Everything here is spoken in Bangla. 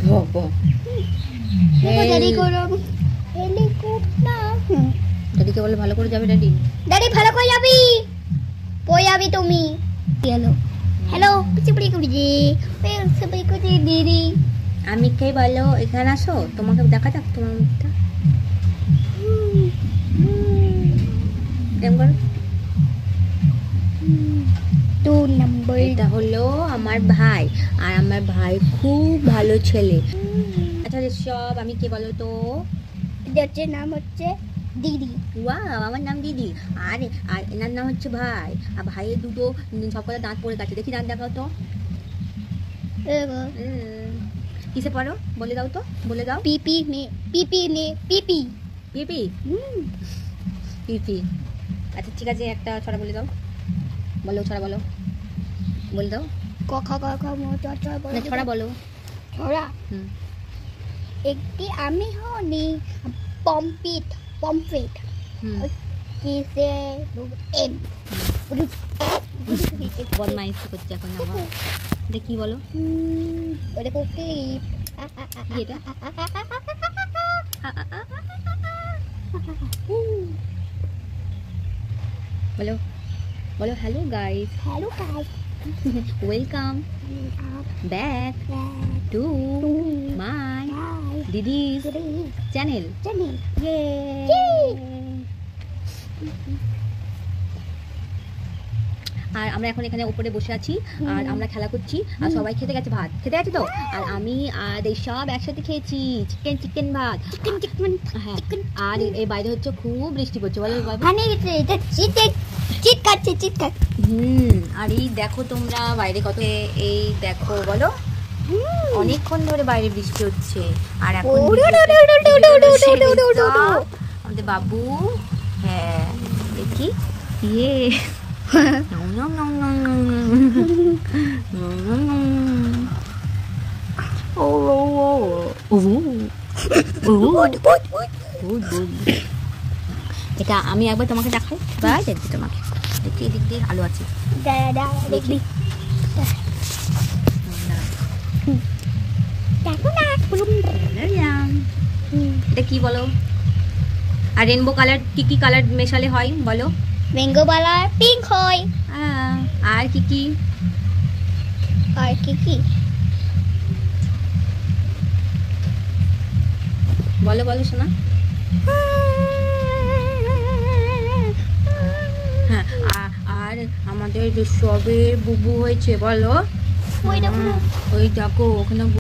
বাবা ড্যাডি করো হেলিকপ্টার। ড্যাডিকে বলে ভালো করে যাবে ড্যাডি। ড্যাডি ভালো করে যাবি, কই যাবি তুমি? হ্যালো হ্যালো পিছুপড়ি কুড়ি সবাই কুড়ি দিদি। আমি কে বলো, এখানে আসো, তোমাকে দেখা যাক তোমার মুখটা। কেমন? 2 নাম্বার। এটা হলো আমার ভাই, আর আমার ভাই খুব ভালো ছেলে। আচ্ছা সব আমি কে বলো তো? যার নাম হচ্ছে দিদি। ওয়াও, আমার নাম দিদি। আর আর এনার নাম হচ্ছে ভাই। আর ভাইয়ের দুটো সবকটা দাঁত পড়ে গেছে, দেখি দাঁত দেখাও তো। কিসে পড়ো বলে দাও তো, বলে দাও। পিপি মে পিপি নে পিপি পিপি। পিপি। আচ্ছা ঠিক আছে, একটা ছড়া বলে দাও। বলো ছড়া বলো, বলে দাও। কথা কথা মজা না, ছড়া বলো। ছড়া। একটি আমি হনি পম্পিট পম্পিট কিসে এম বদমাইশি করছে এখন আমার। এটা কি বলো? ওটা কুকি এটা বলো বলো। Hello guys, hello guys, welcome back to my দিদিস চ্যানেল। আর আমরা এখন এখানে উপরে বসে আছি, আর আমরা খেলা করছি, আর সবাই খেতে গেছে, ভাত খেতে গেছে তো। আর আমি আর এই সব একসাথে খেয়েছি চিকেন ভাত। হ্যাঁ, আর এই বাইরে হচ্ছে খুব বৃষ্টি পড়ছে, বলো আর এই দেখো তোমরা বাইরে কত, এই দেখো বলো, অনেকক্ষণ ধরে বাইরে বৃষ্টি হচ্ছে। আর এখন আমাদের বাবু, হ্যাঁ দেখি ইয়ে এটা আমি একবার তোমাকে দেখাই, বাই দেখবি তোমাকে, দেখি এদিক দিয়ে আলো আছে, দেখবি? এটা কি বলো? আর রেনবো কালার কি কি কালার মেশালে হয় বলো? রেনবো কালার পিঙ্ক হয়। আর কি কি? আর কি কি বলো বলো শোনা। হ্যাঁ, আর আমাদের সবে বুবু হয়েছে, বলো। ওই দেখো ওখানে